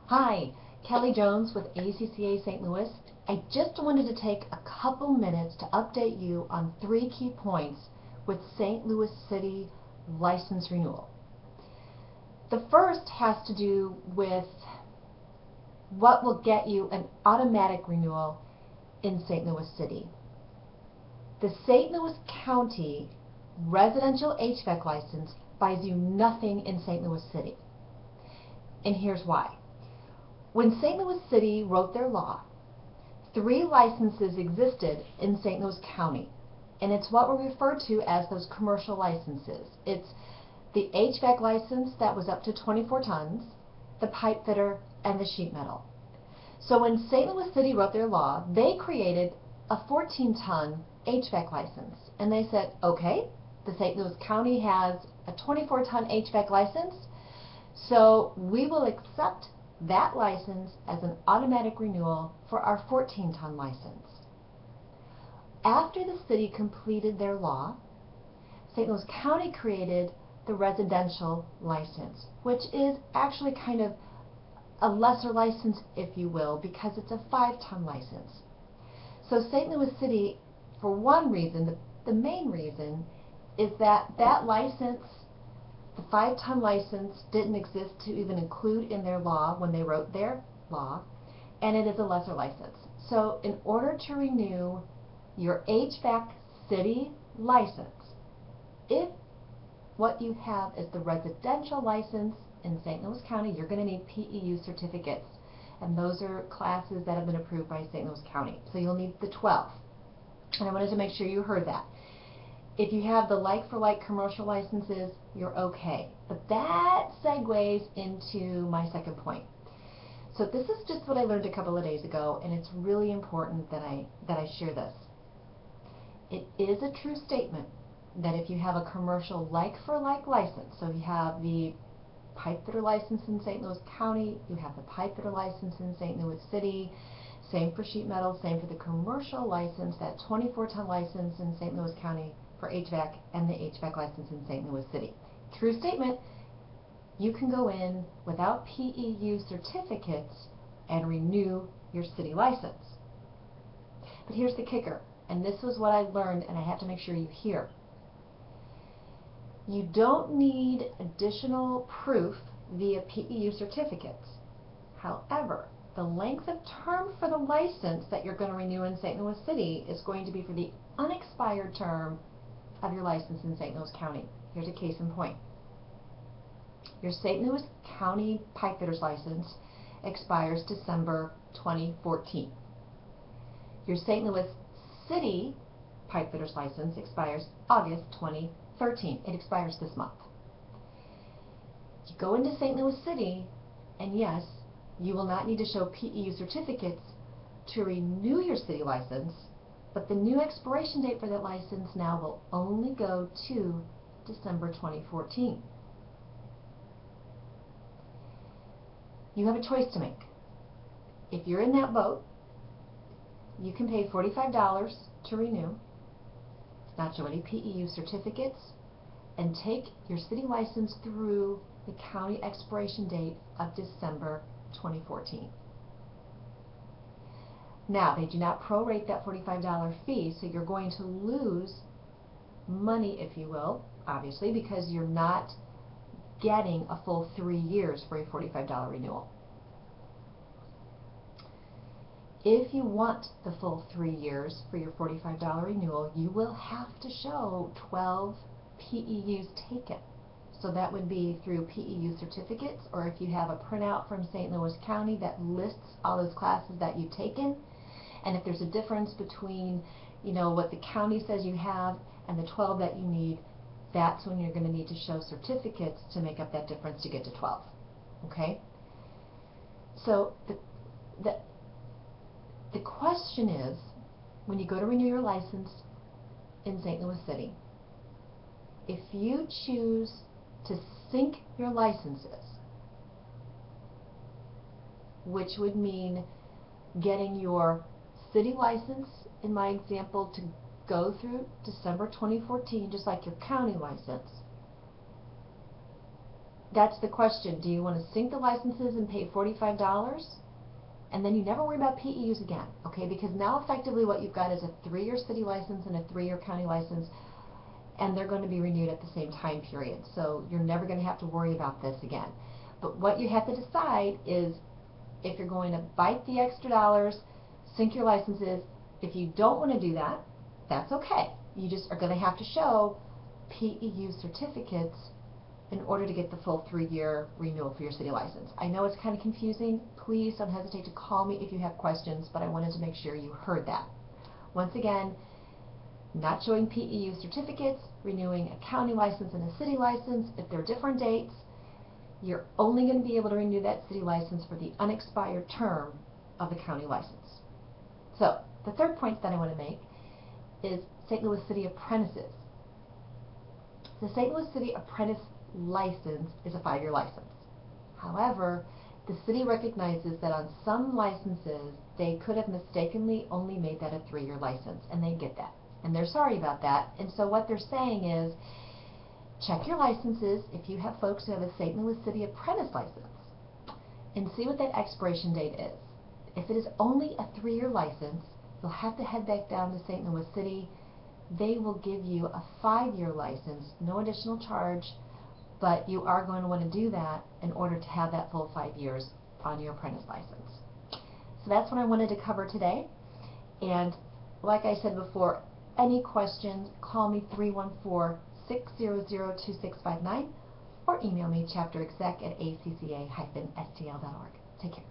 Hi, Kelly Jones with ACCA St. Louis. I just wanted to take a couple minutes to update you on 3 key points with St. Louis City license renewal. The first has to do with what will get you an automatic renewal in St. Louis City. The St. Louis County residential HVAC license buys you nothing in St. Louis City. And here's why. When St. Louis City wrote their law, 3 licenses existed in St. Louis County, and it's what we refer to as those commercial licenses. It's the HVAC license that was up to 24 tons, the pipe fitter, and the sheet metal. So when St. Louis City wrote their law, they created a 14-ton HVAC license, and they said, okay, the St. Louis County has a 24-ton HVAC license, so we will accept that license as an automatic renewal for our 14-ton license. After the city completed their law, St. Louis County created the residential license, which is actually kind of a lesser license, if you will, because it's a 5-ton license. So St. Louis City, for one reason, the main reason, is that that license, the 5-ton license, didn't exist to even include in their law when they wrote their law, and it is a lesser license. So in order to renew your HVAC city license, if what you have is the residential license in St. Louis County, you're going to need PEU certificates, and those are classes that have been approved by St. Louis County. So you'll need the 12. And I wanted to make sure you heard that. If you have the like-for-like commercial licenses, you're okay. But that segues into my second point. So this is just what I learned a couple of days ago, and it's really important that I share this. It is a true statement that if you have a commercial like-for-like license, so you have the pipe fitter license in St. Louis County, you have the pipe fitter license in St. Louis City, same for sheet metal, same for the commercial license, that 24-ton license in St. Louis County for HVAC, and the HVAC license in St. Louis City. True statement, you can go in without PEU certificates and renew your city license. But here's the kicker, and this was what I learned, and I have to make sure you hear. You don't need additional proof via PEU certificates. However, the length of term for the license that you're going to renew in St. Louis City is going to be for the unexpired term of your license in St. Louis County. Here's a case in point. Your St. Louis County pipe fitters license expires December 2014. Your St. Louis City pipe fitters license expires August 2013. It expires this month. You go into St. Louis City, and yes, you will not need to show PEU certificates to renew your city license, but the new expiration date for that license now will only go to December 2014. You have a choice to make. If you're in that boat, you can pay $45 to renew, not show any PEU certificates, and take your city license through the county expiration date of December 2014. Now, they do not prorate that $45 fee, so you're going to lose money, if you will, obviously, because you're not getting a full 3 years for a $45 renewal. If you want the full 3 years for your $45 renewal, you will have to show 12 PEUs taken. So that would be through PEU certificates, or if you have a printout from St. Louis County that lists all those classes that you've taken. And if there's a difference between, what the county says you have and the 12 that you need, that's when you're going to need to show certificates to make up that difference to get to 12. Okay? So the question is, when you go to renew your license in St. Louis City, if you choose to sync your licenses, which would mean getting your city license, in my example, to go through December 2014, just like your county license, that's the question. Do you want to sync the licenses and pay $45? And then you never worry about PEUs again, okay? Because now effectively what you've got is a 3-year city license and a 3-year county license, and they're going to be renewed at the same time period. So you're never going to have to worry about this again. But what you have to decide is if you're going to bite the extra dollars, sync your licenses. If you don't want to do that, that's okay. You just are going to have to show PEU certificates in order to get the full 3-year renewal for your city license. I know it's kind of confusing. Please don't hesitate to call me if you have questions, but I wanted to make sure you heard that. Once again, not showing PEU certificates, renewing a county license and a city license, if they're different dates, you're only going to be able to renew that city license for the unexpired term of the county license. So, the third point that I want to make is St. Louis City apprentices. The St. Louis City apprentice license is a 5-year license. However, the city recognizes that on some licenses they could have mistakenly only made that a 3-year license, and they get that. And they're sorry about that. And so what they're saying is, check your licenses if you have folks who have a St. Louis City apprentice license and see what that expiration date is. If it is only a 3-year license, you'll have to head back down to St. Louis City. They will give you a 5-year license, no additional charge, but you are going to want to do that in order to have that full 5 years on your apprentice license. So that's what I wanted to cover today. And like I said before, any questions, call me 314-600-2659 or email me chapterexec@acca-stl.org. Take care.